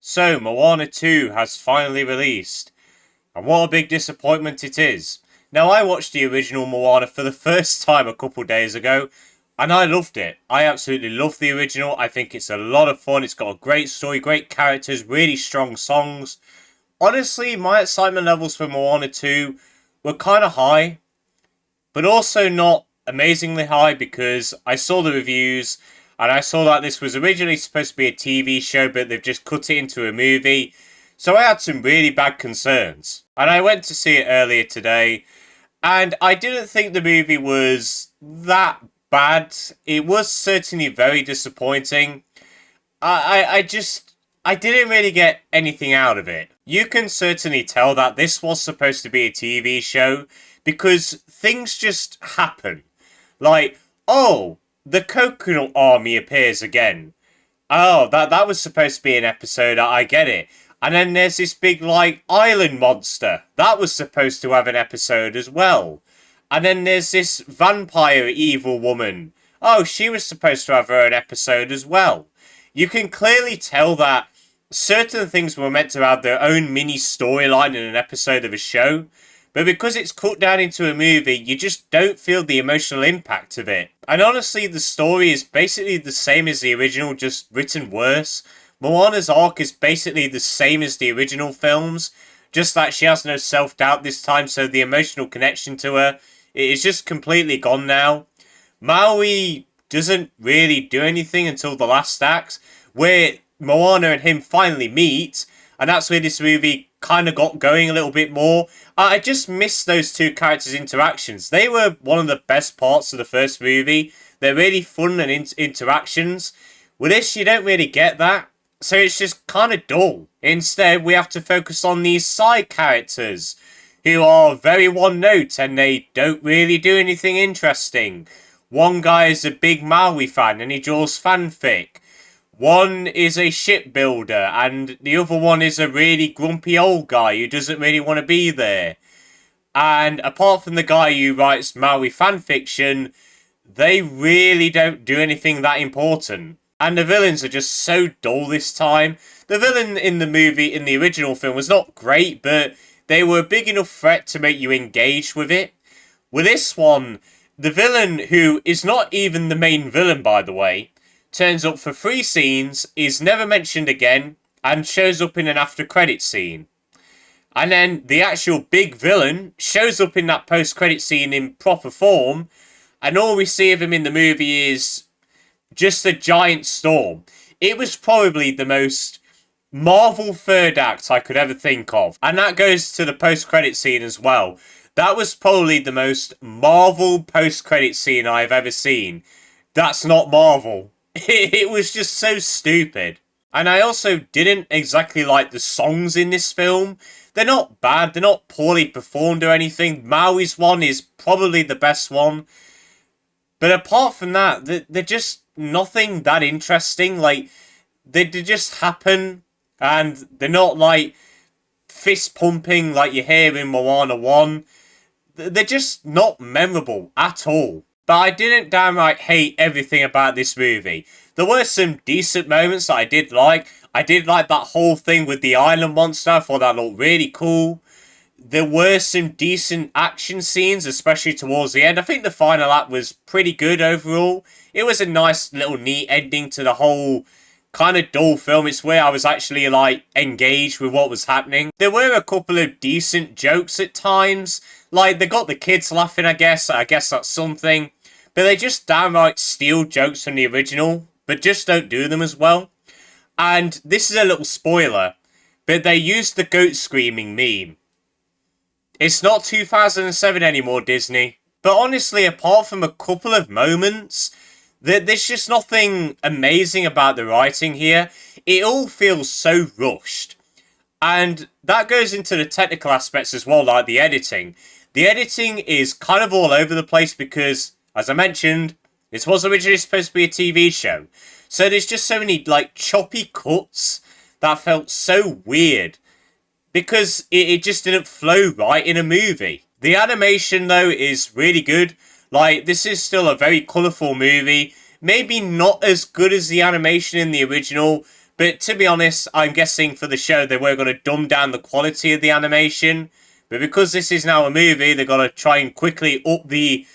So, Moana 2 has finally released, and what a big disappointment it is. Now, I watched the original Moana for the first time a couple days ago, and I loved it. I absolutely love the original. I think it's a lot of fun. It's got a great story, great characters, really strong songs. Honestly, my excitement levels for Moana 2 were kind of high, but also not amazingly high because I saw the reviews and I saw that this was originally supposed to be a TV show, but they've just cut it into a movie. So I had some really bad concerns. And I went to see it earlier today, and I didn't think the movie was that bad. It was certainly very disappointing. I didn't really get anything out of it. You can certainly tell that this was supposed to be a TV show because things just happen. Like, oh, the Coconut Army appears again. Oh, that was supposed to be an episode, I get it. And then there's this big, like, island monster. That was supposed to have an episode as well. And then there's this vampire evil woman. Oh, she was supposed to have her own episode as well. You can clearly tell that certain things were meant to have their own mini storyline in an episode of a show, but because it's cut down into a movie, you just don't feel the emotional impact of it. And honestly, the story is basically the same as the original, just written worse. Moana's arc is basically the same as the original films, just that she has no self-doubt this time, so the emotional connection to her is just completely gone now. Maui doesn't really do anything until the last act, where Moana and him finally meet, and that's where this movie kind of got going a little bit more. I just missed those two characters' interactions. They were one of the best parts of the first movie. They're really fun and interactions. With this, you don't really get that, so it's just kind of dull. Instead, we have to focus on these side characters, who are very one-note and they don't really do anything interesting. One guy is a big Maui fan and he draws fanfic. One is a shipbuilder, and the other one is a really grumpy old guy who doesn't really want to be there. And apart from the guy who writes Maui fanfiction, they really don't do anything that important. And the villains are just so dull this time. The villain in the movie, in the original film, was not great, but they were a big enough threat to make you engage with it. With this one, the villain, who is not even the main villain, by the way, turns up for 3 scenes, is never mentioned again, and shows up in an after-credit scene. And then the actual big villain shows up in that post-credit scene in proper form, and all we see of him in the movie is just a giant storm. It was probably the most Marvel third act I could ever think of. And that goes to the post-credit scene as well. That was probably the most Marvel post-credit scene I've ever seen. That's not Marvel. It was just so stupid. And I also didn't exactly like the songs in this film. They're not bad, they're not poorly performed or anything. Maui's one is probably the best one. But apart from that, they're just nothing that interesting. Like, they just happen, and they're not like fist pumping like you hear in Moana 1. They're just not memorable at all. But I didn't downright hate everything about this movie. There were some decent moments that I did like. I did like that whole thing with the island monster. I thought that looked really cool. There were some decent action scenes, especially towards the end. I think the final act was pretty good overall. It was a nice little neat ending to the whole kind of dull film. It's where I was actually like engaged with what was happening. There were a couple of decent jokes at times. Like, they got the kids laughing, I guess. I guess that's something. But they just downright steal jokes from the original, but just don't do them as well. And this is a little spoiler, but they used the goat screaming meme. It's not 2007 anymore, Disney. But honestly, apart from a couple of moments, there's just nothing amazing about the writing here. It all feels so rushed. And that goes into the technical aspects as well, like the editing. The editing is kind of all over the place because, as I mentioned, this was originally supposed to be a TV show. So there's just so many, like, choppy cuts that felt so weird. Because it just didn't flow right in a movie. The animation, though, is really good. Like, this is still a very colourful movie. Maybe not as good as the animation in the original, But to be honest, I'm guessing for the show they were going to dumb down the quality of the animation. But because this is now a movie, they're going to try and quickly up the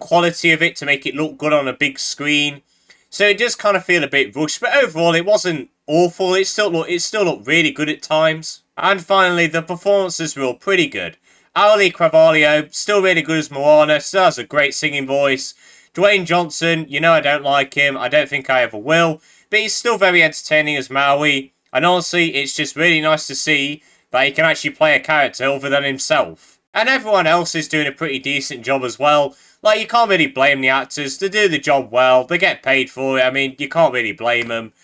quality of it to make it look good on a big screen. So it does kind of feel a bit rushed. But overall, it wasn't awful. It still looked really good at times. And finally, the performances were all pretty good. Auli'i Cravalho, still really good as Moana, still has a great singing voice. Dwayne Johnson, you know I don't like him, I don't think I ever will, but he's still very entertaining as Maui, and honestly, it's just really nice to see that he can actually play a character other than himself. And everyone else is doing a pretty decent job as well. Like, you can't really blame the actors, they do the job well, they get paid for it, I mean, you can't really blame them.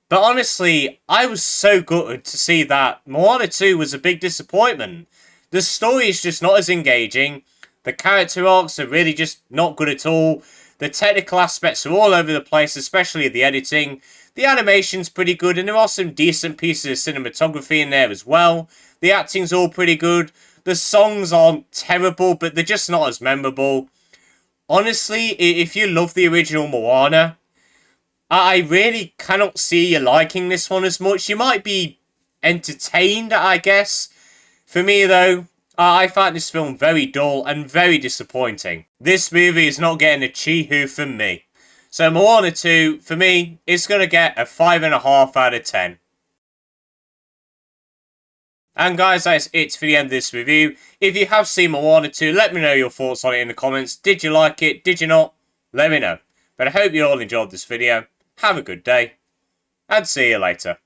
But honestly, I was so gutted to see that Moana 2 was a big disappointment. The story is just not as engaging. The character arcs are really just not good at all. The technical aspects are all over the place, especially the editing. The animation's pretty good, and there are some decent pieces of cinematography in there as well. The acting's all pretty good. The songs aren't terrible, but they're just not as memorable. Honestly, if you love the original Moana, I really cannot see you liking this one as much. You might be entertained, I guess. For me, though, I find this film very dull and very disappointing. This movie is not getting a chee-hoo from me. So Moana 2, for me, is going to get a 5.5 out of 10. And guys, that's it for the end of this review. If you have seen Moana 2, let me know your thoughts on it in the comments. Did you like it? Did you not? Let me know. But I hope you all enjoyed this video. Have a good day, and see you later.